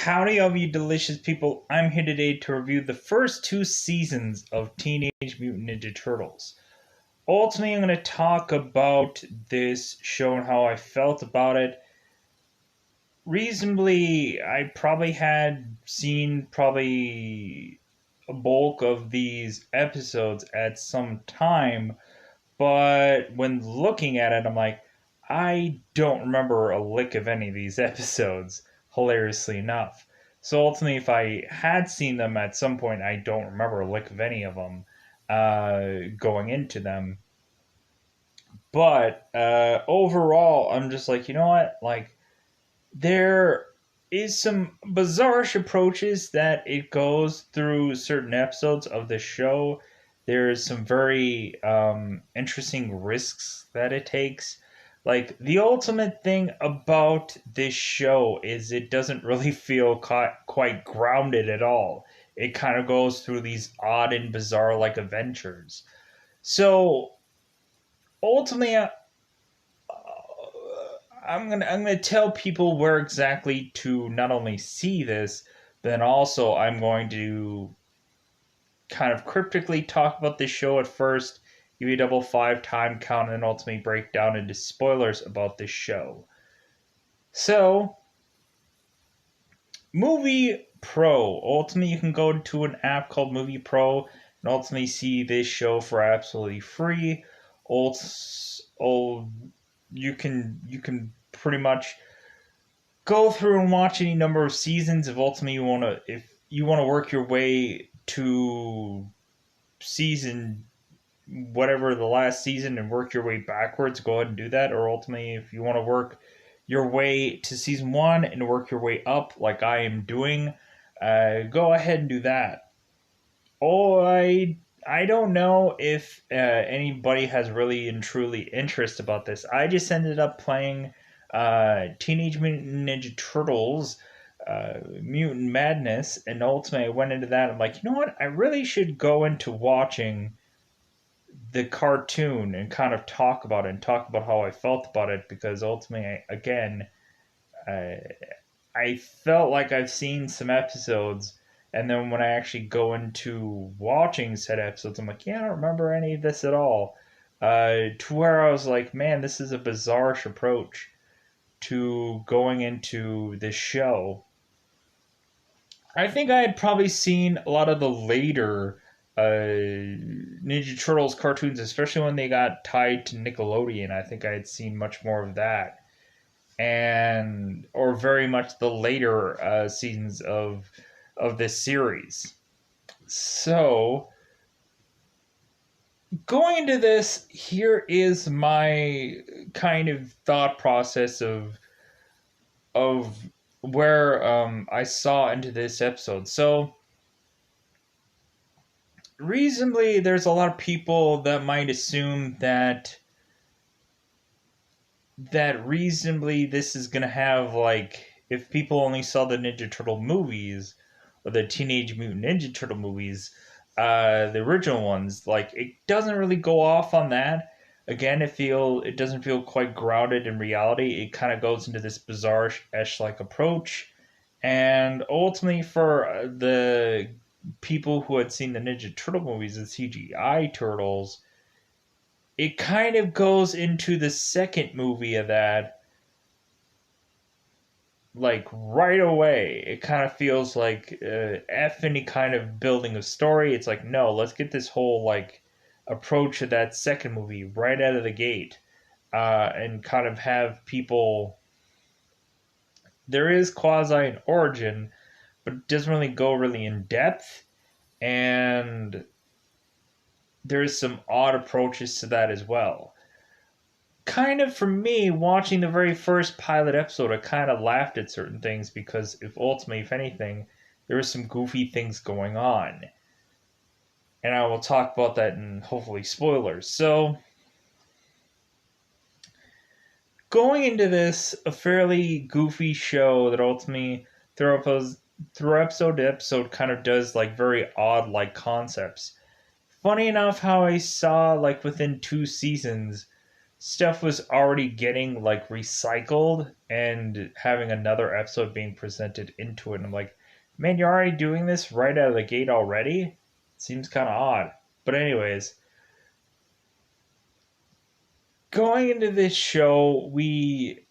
Howdy, all you delicious people. I'm here today to review the first two seasons of Teenage Mutant Ninja Turtles. Ultimately, I'm going to talk about this show and how I felt about it. Reasonably, I probably had seen a bulk of these episodes at some time, but when looking at it, I'm like, I don't remember a lick of any of these episodes, hilariously enough. So ultimately, if I had seen them at some point, I don't remember a lick of any of them going into them. But overall, I'm just like, you know what? Like, there is some bizarre approaches that it goes through certain episodes of the show. There's some very interesting risks that it takes. Like, the ultimate thing about this show is it doesn't really feel quite grounded at all. It kind of goes through these odd and bizarre like adventures. So ultimately, I'm gonna tell people where exactly to not only see this, but then also I'm going to kind of cryptically talk about this show at first, give you a double five time count, and then ultimately break down into spoilers about this show. So, Movie Pro. Ultimately, you can go to an app called Movie Pro and ultimately see this show for absolutely free. Also, you can pretty much go through and watch any number of seasons if you want to work your way to season whatever the last season and work your way backwards, go ahead and do that. Or ultimately, if you want to work your way to season one and work your way up like I am doing, go ahead and do that. I don't know if anybody has really and truly interest about this. I just ended up playing Teenage Mutant Ninja Turtles, Mutant Madness, and ultimately I went into that. I'm like, you know what? I really should go into watching the cartoon and kind of talk about it and talk about how I felt about it because ultimately, I, I felt like I've seen some episodes, and then when I actually go into watching said episodes, I'm like, yeah, I don't remember any of this at all. To where I was like, man, this is a bizarre approach to going into this show. I think I had probably seen a lot of the later Ninja Turtles cartoons, especially when they got tied to Nickelodeon. I think I had seen much more of that, and or very much the later seasons of this series. So going into this, here is my kind of thought process of where I saw into this episode. So reasonably, there's a lot of people that might assume that reasonably this is gonna have like if people only saw the Ninja Turtle movies or the Teenage Mutant Ninja Turtle movies, the original ones, like it doesn't really go off on that. Again, it doesn't feel quite grounded in reality. It kind of goes into this bizarre esh like approach, and ultimately for the people who had seen the Ninja Turtle movies, the CGI turtles, it kind of goes into the second movie of that like right away. It kind of feels like F any kind of building of story. It's like, no, let's get this whole like approach of that second movie right out of the gate, and kind of have people. There is quasi an origin, but it doesn't really go really in depth, and there's some odd approaches to that as well. Kind of for me, watching the very first pilot episode, I kind of laughed at certain things because if ultimately, if anything, there were some goofy things going on. And I will talk about that in hopefully spoilers. So, going into this, a fairly goofy show that ultimately, through episode to episode, kind of does like very odd like concepts. Funny enough, how I saw like within two seasons, stuff was already getting like recycled and having another episode being presented into it. And I'm like, man, you're already doing this right out of the gate already? Seems kind of odd. But, anyways, going into this show, we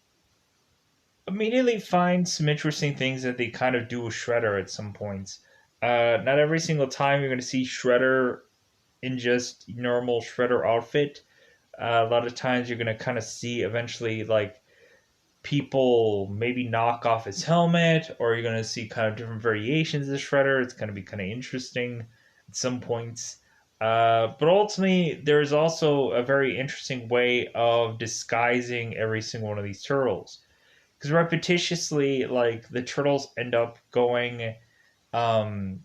immediately find some interesting things that they kind of do with Shredder at some points. Not every single time you're going to see Shredder in just normal Shredder outfit. A lot of times you're going to kind of see eventually like people maybe knock off his helmet, or you're going to see kind of different variations of Shredder. It's going to be kind of interesting at some points. But ultimately, there's also a very interesting way of disguising every single one of these turtles. Because repetitiously, like the turtles end up going um,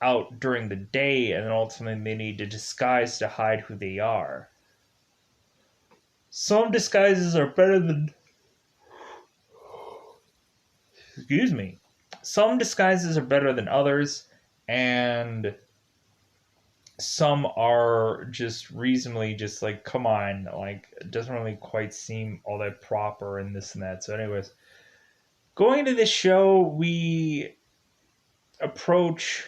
out during the day, and then ultimately they need to disguise to hide who they are. Some disguises are better than excuse me. Some disguises are better than others, and some are just reasonably just like, come on, like it doesn't really quite seem all that proper and this and that. So, anyways, going into this show, we approach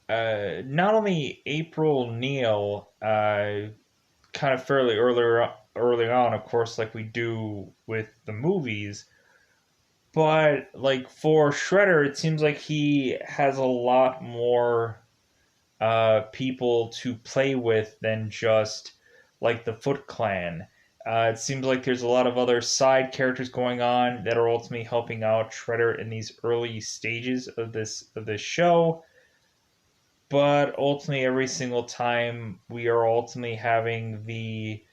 not only April Neil, kind of fairly early on, of course, like we do with the movies. But like for Shredder, it seems like he has a lot more people to play with than just like the Foot Clan. It seems like there's a lot of other side characters going on that are ultimately helping out Shredder in these early stages of this show. But ultimately, every single time we are ultimately having the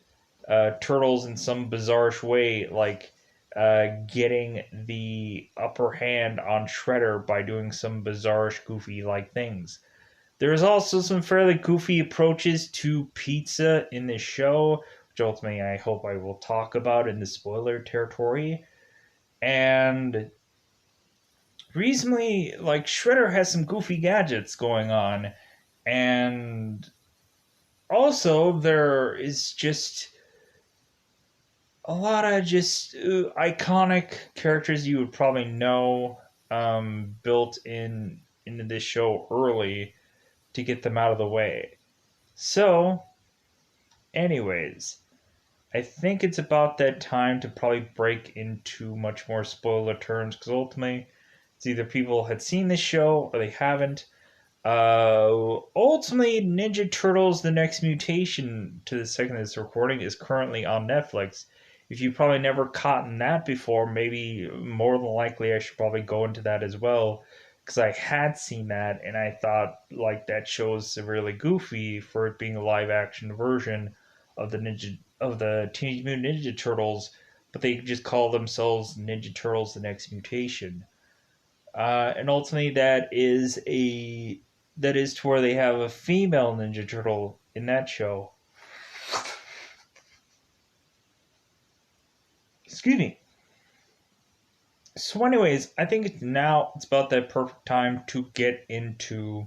turtles in some bizarre way, like getting the upper hand on Shredder by doing some bizarre, goofy like things. There's also some fairly goofy approaches to pizza in this show, which ultimately I hope I will talk about in the spoiler territory. And reasonably, like Shredder has some goofy gadgets going on, and also there is just a lot of just iconic characters you would probably know built into this show early to get them out of the way. So, anyways, I think it's about that time to probably break into much more spoiler terms because ultimately it's either people had seen this show or they haven't. Ultimately, Ninja Turtles: The Next Mutation, to the second of this recording, is currently on Netflix. If you probably never caught in that before, maybe more than likely I should probably go into that as well, because I had seen that and I thought like that show is severely goofy for it being a live action version of the Teenage Mutant Ninja Turtles, but they just call themselves Ninja Turtles: The Next Mutation. And ultimately, that is to where they have a female Ninja Turtle in that show. Excuse me. So, anyways, I think it's about that perfect time to get into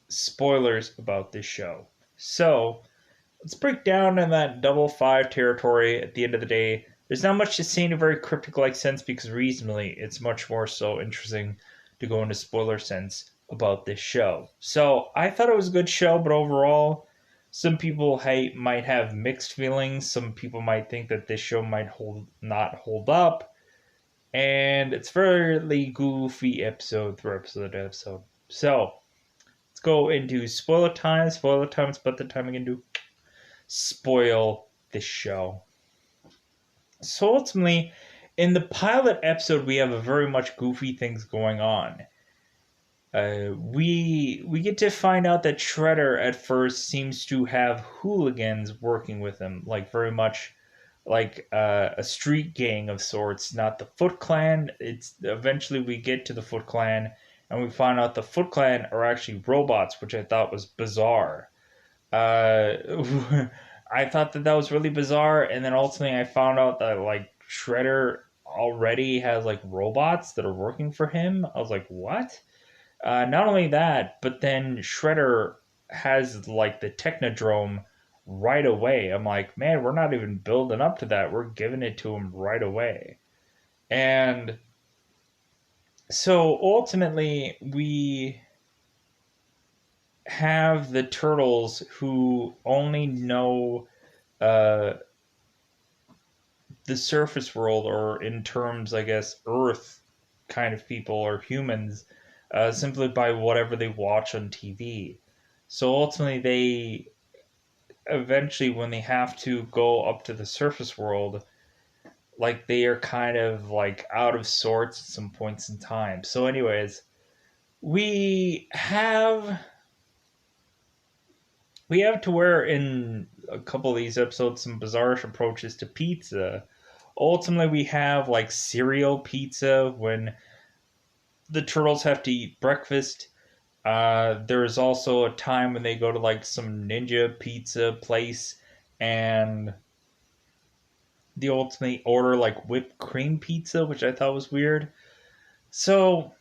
spoilers about this show. So, let's break down in that double five territory at the end of the day. There's not much to say in a very cryptic like sense because reasonably it's much more so interesting to go into spoiler sense about this show. So I thought it was a good show, but overall, some people might have mixed feelings. Some people might think that this show might not hold up, and it's fairly goofy episode through episode to episode. So let's go into spoiler time. Spoiler time is about the time we can do spoil this show. So ultimately, in the pilot episode, we have a very much goofy things going on. We get to find out that Shredder at first seems to have hooligans working with him, like very much like a street gang of sorts, not the Foot Clan. It's eventually we get to the Foot Clan, and we find out the Foot Clan are actually robots, which I thought was bizarre. I thought that was really bizarre, and then ultimately I found out that like Shredder already has like robots that are working for him. I was like, what? Not only that, but then Shredder has like the Technodrome right away. I'm like, man, we're not even building up to that. We're giving it to him right away. And so ultimately, we have the turtles who only know uh, the surface world, or in terms, I guess, Earth kind of people or humans, simply by whatever they watch on TV. So ultimately, they eventually, when they have to go up to the surface world, like they are kind of like out of sorts at some points in time. So, anyways, we have we have to where in a couple of these episodes some bizarre approaches to pizza. Ultimately, we have like cereal pizza when the turtles have to eat breakfast. There's also a time when they go to like some ninja pizza place and they ultimately order like whipped cream pizza, which I thought was weird. So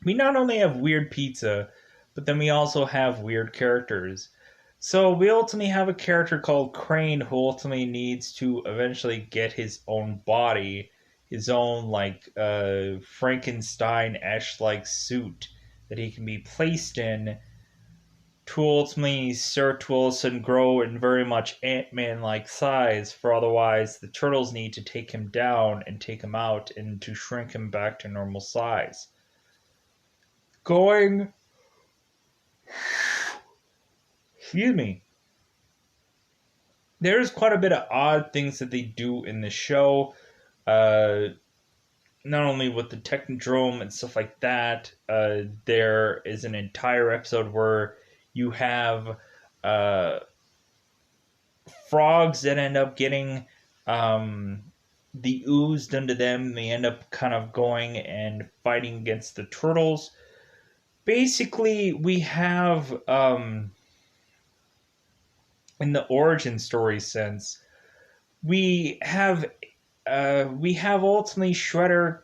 we not only have weird pizza, but then we also have weird characters. So we ultimately have a character called Crane who ultimately needs to eventually get his own body, his own like Frankenstein-esque like suit that he can be placed in to ultimately start to all of a sudden grow in very much Ant-Man like size, for otherwise the turtles need to take him down and take him out and to shrink him back to normal size. Going Excuse me. There's quite a bit of odd things that they do in the show. Uh, Not only with the Technodrome and stuff like that, there is an entire episode where you have uh, frogs that end up getting um, the ooze done to them. They end up kind of going and fighting against the turtles. Basically, we have in the origin story sense, we have ultimately Shredder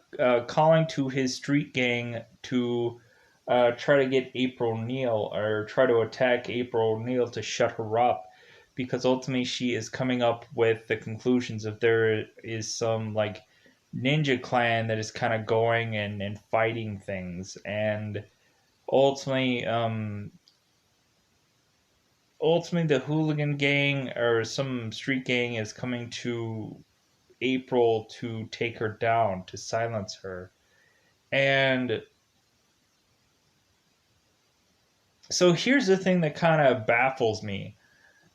calling to his street gang to try to get April O'Neil or try to attack April O'Neil to shut her up, because ultimately she is coming up with the conclusions of there is some like ninja clan that is kind of going and fighting things, and ultimately ultimately the hooligan gang or some street gang is coming to April to take her down, to silence her. And so here's the thing that kind of baffles me.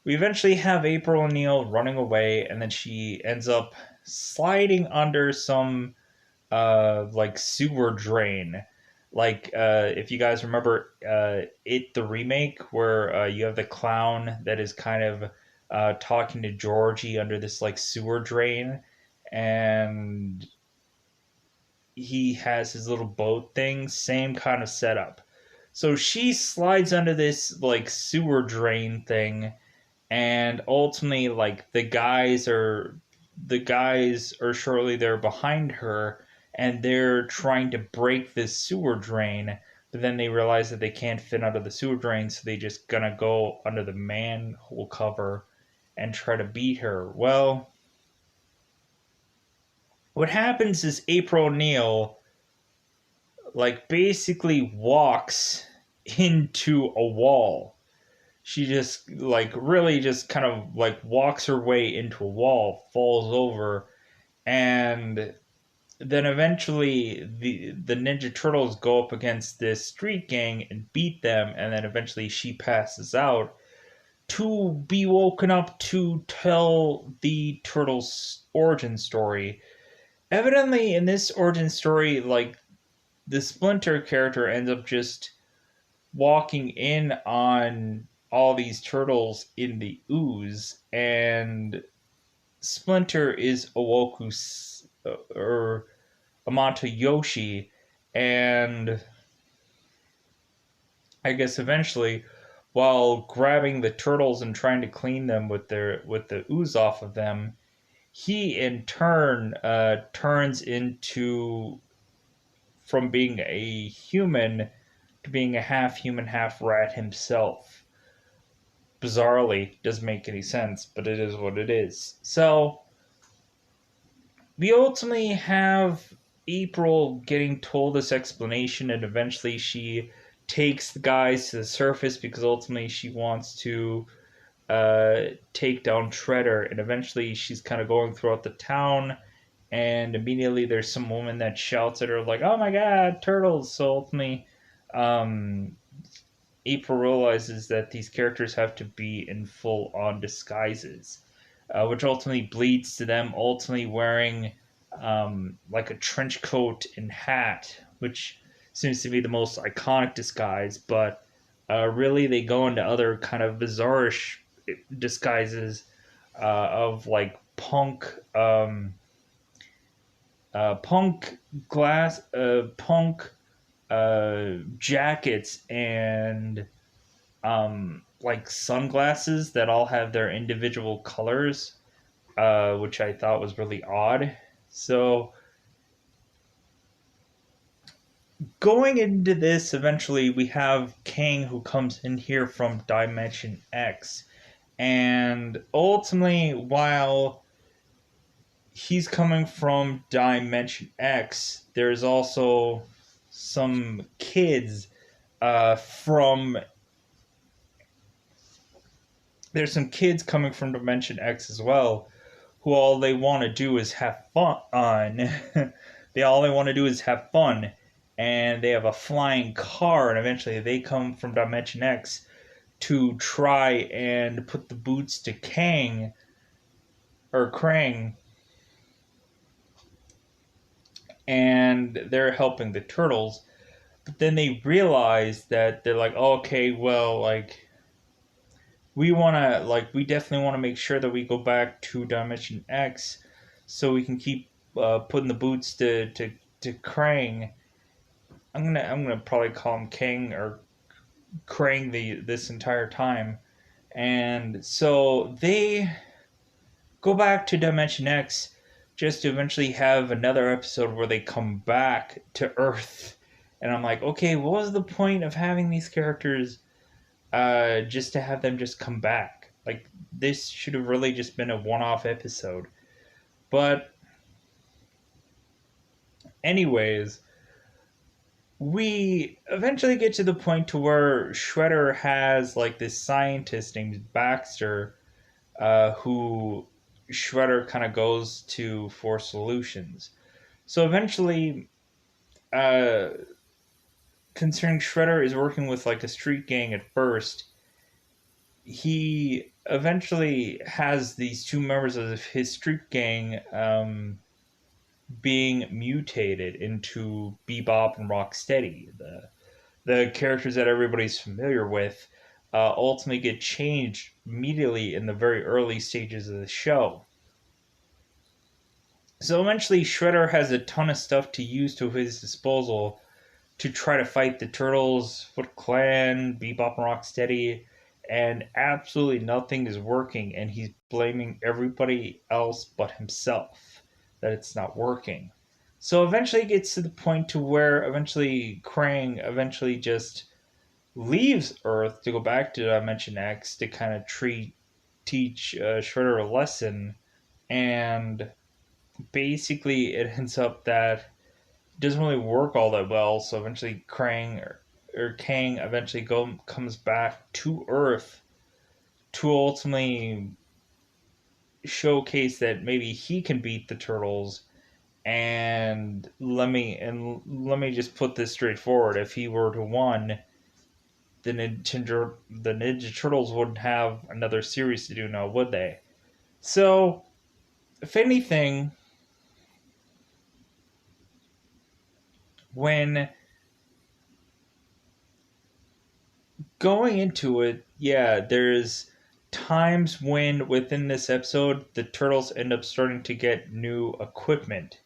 We eventually have April O'Neil running away, and then she ends up sliding under some like sewer drain. Like if you guys remember it the remake where you have the clown that is kind of talking to Georgie under this like sewer drain, and he has his little boat thing, same kind of setup. So she slides under this like sewer drain thing, and ultimately like the guys are shortly there behind her, and they're trying to break this sewer drain, but then they realize that they can't fit under the sewer drain, so they just gonna go under the manhole cover and try to beat her. Well, what happens is April O'Neil like basically walks into a wall. She just like really just kind of like walks her way into a wall, falls over, and then eventually the Ninja Turtles go up against this street gang and beat them, and then eventually she passes out to be woken up to tell the turtles origin story. Evidently in this origin story, like the Splinter character ends up just walking in on all these turtles in the ooze, and Splinter is Owoku or Amato Yoshi, and I guess eventually, while grabbing the turtles and trying to clean them with the ooze off of them, he in turn turns into from being a human to being a half human, half rat himself. Bizarrely, doesn't make any sense, but it is what it is. So, we ultimately have April getting told this explanation, and eventually she takes the guys to the surface because ultimately she wants to take down Shredder, and eventually she's kind of going throughout the town, and immediately there's some woman that shouts at her like, "Oh my God, turtles!" So ultimately, um, April realizes that these characters have to be in full-on disguises, which ultimately leads to them ultimately wearing like a trench coat and hat, which seems to be the most iconic disguise. But really, they go into other kind of bizarrish disguises of like punk glass, punk jackets, and like sunglasses that all have their individual colors, which I thought was really odd. So going into this, eventually we have Kang who comes in here from Dimension X, and ultimately, while he's coming from Dimension X, there's also some kids from there's some kids coming from Dimension X as well, who all they want to do is have fun. They want to do is have fun, and they have a flying car, and eventually they come from Dimension X to try and put the boots to Krang, and they're helping the turtles. But then they realize that they're like, oh, okay, well, like we definitely want to make sure that we go back to Dimension X so we can keep putting the boots to Krang. I'm gonna probably call him King or Krang this entire time. And so they go back to Dimension X just to eventually have another episode where they come back to Earth. And I'm like, okay, what was the point of having these characters just to have them just come back? Like, this should have really just been a one-off episode. But anyways, we eventually get to the point to where Shredder has like this scientist named Baxter, who Shredder kind of goes to for solutions. So eventually, uh, considering Shredder is working with like a street gang at first, he eventually has these two members of his street gang being mutated into Bebop and Rocksteady, the characters that everybody's familiar with. Ultimately get changed immediately in the very early stages of the show. So eventually, Shredder has a ton of stuff to use to his disposal to try to fight the Turtles, Foot Clan, Bebop and Rocksteady, and absolutely nothing is working, and he's blaming everybody else but himself that it's not working. So eventually it gets to the point to where eventually Krang eventually just leaves Earth to go back to Dimension X to kind of teach Shredder a lesson, and basically it ends up that it doesn't really work all that well. So eventually or Kang eventually comes back to Earth to ultimately showcase that maybe he can beat the turtles. And let me just put this straightforward: if he were to win, the Ninja Turtles wouldn't have another series to do now, would they? So, if anything, when going into it, yeah, there's times when within this episode the turtles end up starting to get new equipment.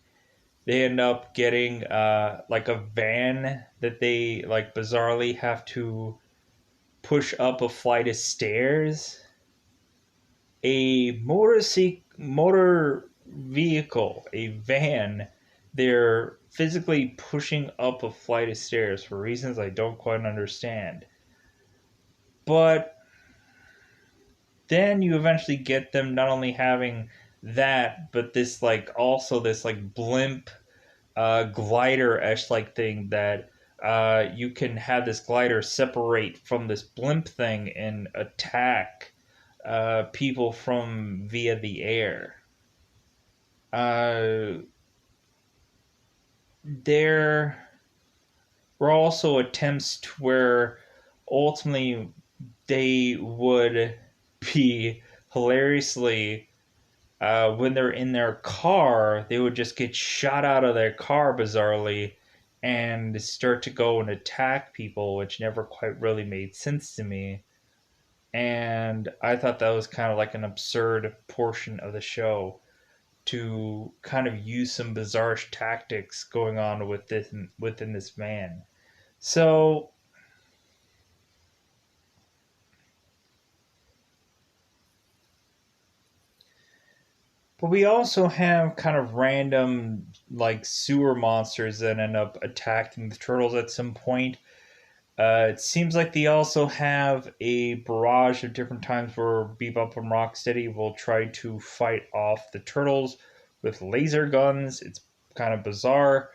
They end up getting like a van that they like bizarrely have to push up a flight of stairs, a motor vehicle, a van they're physically pushing up a flight of stairs for reasons I don't quite understand. But then you eventually get them not only having that, but this like also this like blimp glider-ish like thing that you can have this glider separate from this blimp thing and attack people from via the air. Uh, there were also attempts to where ultimately they would be hilariously when they're in their car, they would just get shot out of their car bizarrely and start to go and attack people, which never quite really made sense to me. And I thought that was kind of like an absurd portion of the show to kind of use some bizarre tactics going on within this man. So, but we also have kind of random like sewer monsters that end up attacking the turtles at some point. It seems like they also have a barrage of different times where Bebop and Rocksteady will try to fight off the turtles with laser guns. It's kind of bizarre.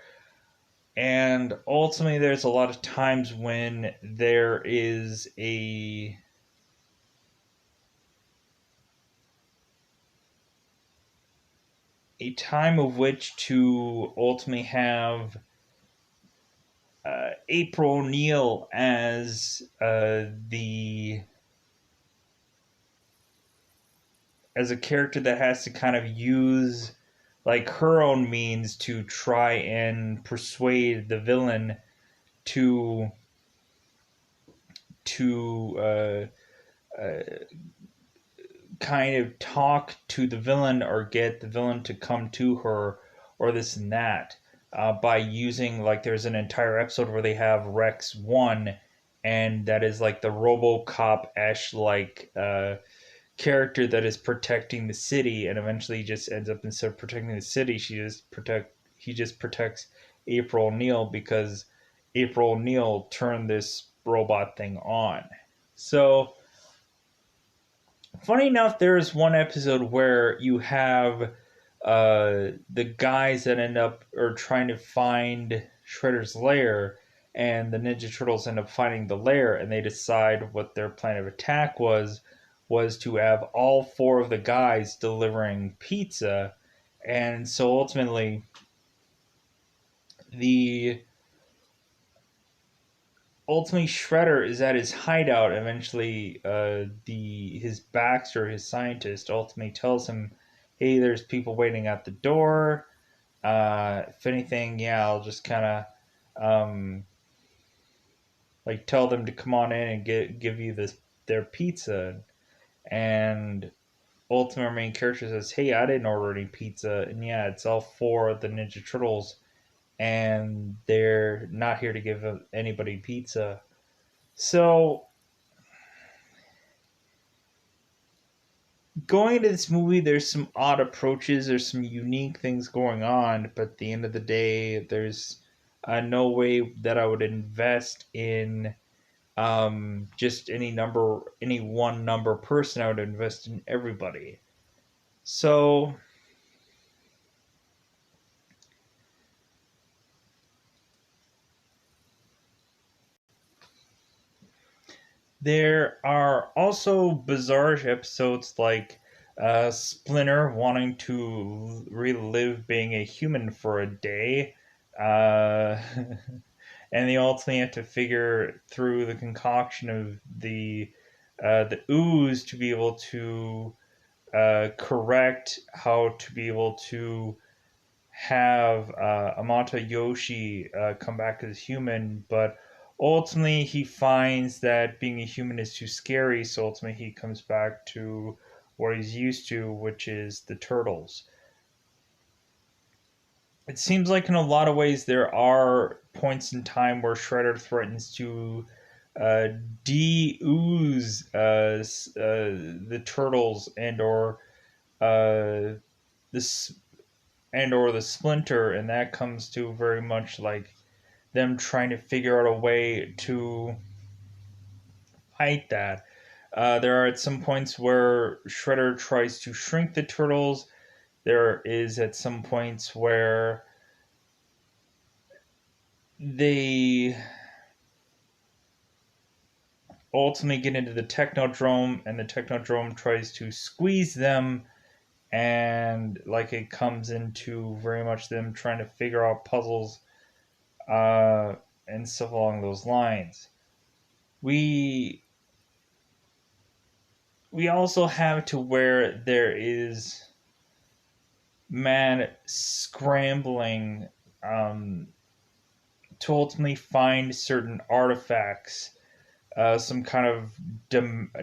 And ultimately, there's a lot of times when there is a time of which to ultimately have April O'Neil as a character that has to kind of use like her own means to try and persuade the villain to to kind of talk to the villain or get the villain to come to her or this and that by using like there's an entire episode where they have Rex 1 and that is like the RoboCop-esque like character that is protecting the city and eventually just ends up instead of protecting the city he just protects April O'Neil because April O'Neil turned this robot thing on. So funny enough, there is one episode where you have the guys that end up or trying to find Shredder's lair, and the Ninja Turtles end up finding the lair, and they decide what their plan of attack was to have all four of the guys delivering pizza, and so the ultimately Shredder is at his hideout. Eventually, the his Baxter, his scientist, ultimately tells him, "Hey, there's people waiting at the door. If anything, yeah, I'll just kind of like tell them to come on in and give you their pizza." And ultimate main character says, "Hey, I didn't order any pizza, and yeah, it's all for the Ninja Turtles, and they're not here to give anybody pizza." So going into this movie, there's some odd approaches, there's some unique things going on, but at the end of the day, there's no way that I would invest in just any one number person. I would invest in everybody. So there are also bizarre episodes like Splinter wanting to relive being a human for a day. Uh, and they ultimately have to figure through the concoction of the ooze to be able to correct how to be able to have Amata Yoshi come back as human, but ultimately he finds that being a human is too scary, so ultimately he comes back to what he's used to, which is the turtles. It seems like in a lot of ways there are points in time where Shredder threatens to uh, de-ooze the turtles and or uh, this and or the Splinter, and that comes to very much like them trying to figure out a way to fight that. There are at some points where Shredder tries to shrink the turtles. There is at some points where they ultimately get into the Technodrome, and the Technodrome tries to squeeze them, and like it comes into very much them trying to figure out puzzles uh, and stuff along those lines. We we also have to where there is man scrambling um, to ultimately find certain artifacts, some kind of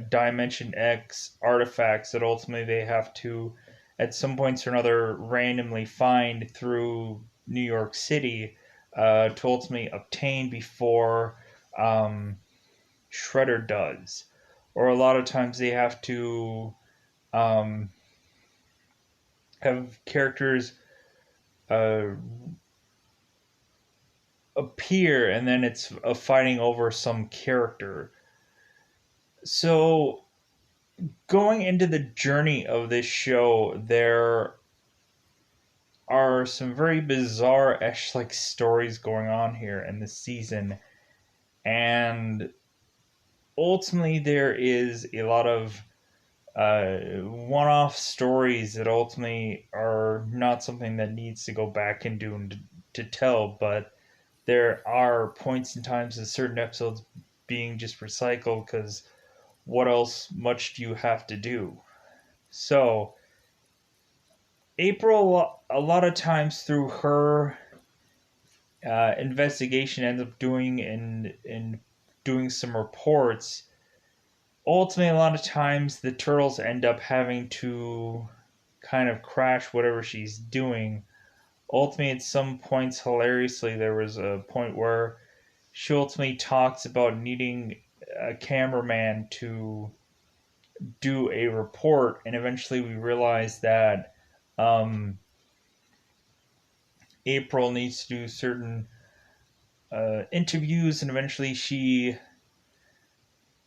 Dimension X artifacts that ultimately they have to, at some points or another, randomly find through New York City to ultimately obtain before Shredder does. Or a lot of times they have to um, have characters uh, appear, and then it's a fighting over some character. So going into the journey of this show, there are some very bizarre like stories going on here in this season, and ultimately there is a lot of one-off stories that ultimately are not something that needs to go back and do to tell, but there are points in times in certain episodes being just recycled because what else much do you have to do? So April, a lot of times through her investigation, ends up doing and doing some reports. Ultimately, a lot of times the turtles end up having to kind of crash whatever she's doing. Ultimately, at some points, hilariously, there was a point where she ultimately talks about needing a cameraman to do a report, and eventually we realize that um, April needs to do certain interviews, and eventually she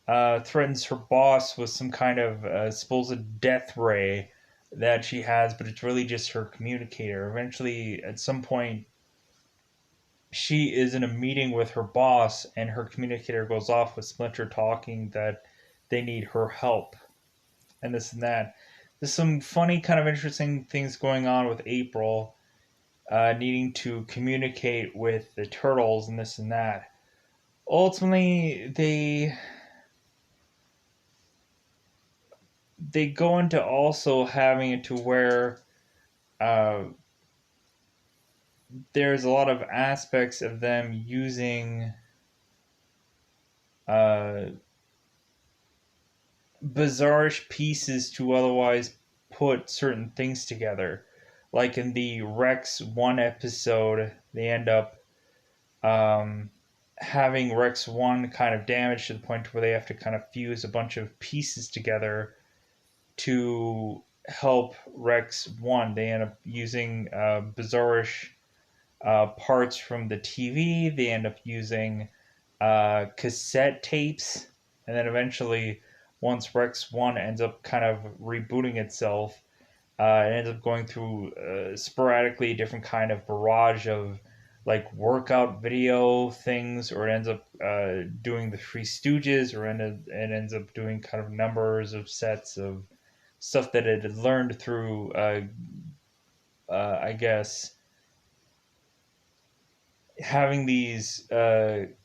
threatens her boss with some kind of supposed death ray that she has, but it's really just her communicator. Eventually, at some point, she is in a meeting with her boss, and her communicator goes off with Splinter talking that they need her help, and this and that. There's some funny, kind of interesting things going on with April needing to communicate with the turtles, and this and that. Ultimately, they go into also having it to where uh, there's a lot of aspects of them using uh, bizarrish pieces to otherwise put certain things together. Like in the Rex 1 episode, they end up um, having Rex 1 kind of damaged to the point where they have to kind of fuse a bunch of pieces together to help Rex 1. They end up using bizarrish parts from the TV. They end up using cassette tapes. And then eventually, once Rex 1 ends up kind of rebooting itself, it ends up going through sporadically a different kind of barrage of like workout video things, or it ends up doing the Three Stooges, or it ends up doing kind of numbers of sets of stuff that it had learned through, I guess, having these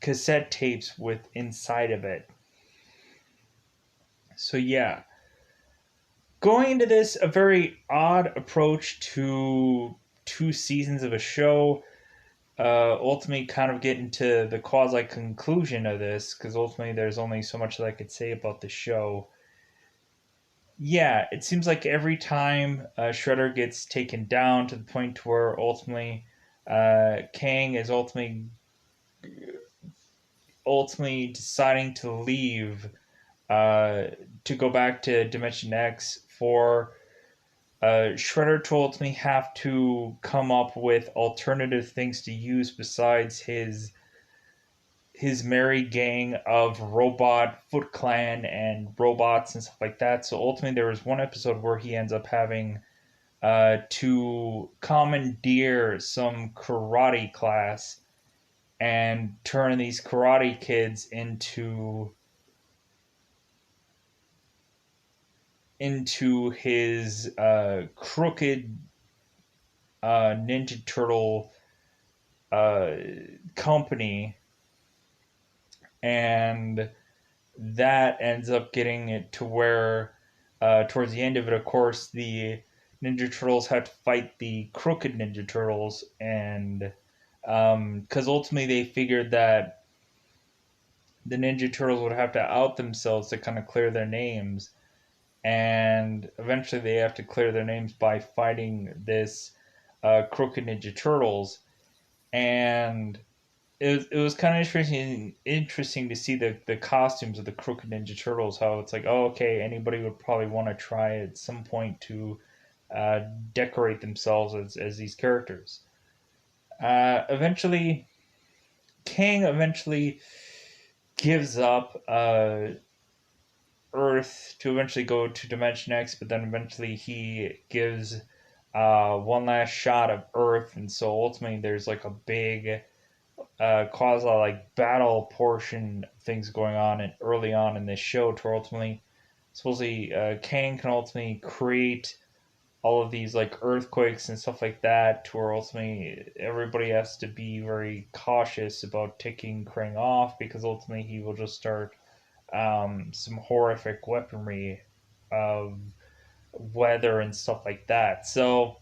cassette tapes with inside of it. So yeah, going into this, a very odd approach to 2 seasons of a show. Ultimately, kind of get into the quasi conclusion of this, because ultimately there's only so much that I could say about the show. Yeah, it seems like every time Shredder gets taken down to the point where ultimately Kang is ultimately deciding to leave uh, to go back to Dimension X for Shredder told me have to come up with alternative things to use besides his merry gang of robot Foot Clan and robots and stuff like that. So ultimately, there was one episode where he ends up having to commandeer some karate class and turn these karate kids into his crooked Ninja Turtle uh, company, and that ends up getting it to where, towards the end of it, of course, the Ninja Turtles have to fight the crooked Ninja Turtles, and because ultimately they figured that the Ninja Turtles would have to out themselves to kind of clear their names, and eventually they have to clear their names by fighting this crooked Ninja Turtles, and it was kind of interesting to see the costumes of the crooked Ninja Turtles. How it's like, oh, okay, anybody would probably want to try at some point to decorate themselves as these characters. Eventually, Kang eventually gives up Earth to eventually go to Dimension X, but then eventually he gives one last shot of Earth, and so ultimately there's like a big quasi like battle portion of things going on and early on in this show to ultimately supposedly Kang can ultimately create all of these like earthquakes and stuff like that to where ultimately everybody has to be very cautious about taking Krang off because ultimately he will just start some horrific weaponry of weather and stuff like that. So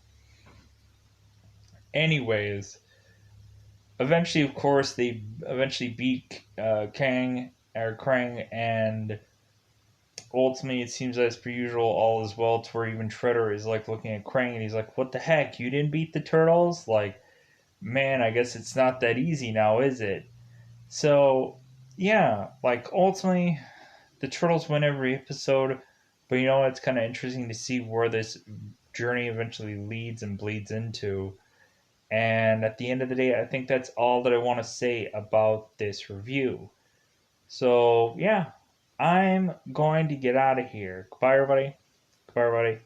anyways, eventually, of course, they eventually beat Kang or Krang, and ultimately, it seems as per usual, all is well. To where even Shredder is like looking at Krang, and he's like, "What the heck? You didn't beat the turtles? Like, man, I guess it's not that easy now, is it?" So, yeah, like ultimately, the turtles win every episode, but you know, it's kind of interesting to see where this journey eventually leads and bleeds into. And at the end of the day, I think that's all that I want to say about this review. So, yeah, I'm going to get out of here. Goodbye, everybody. Goodbye, everybody.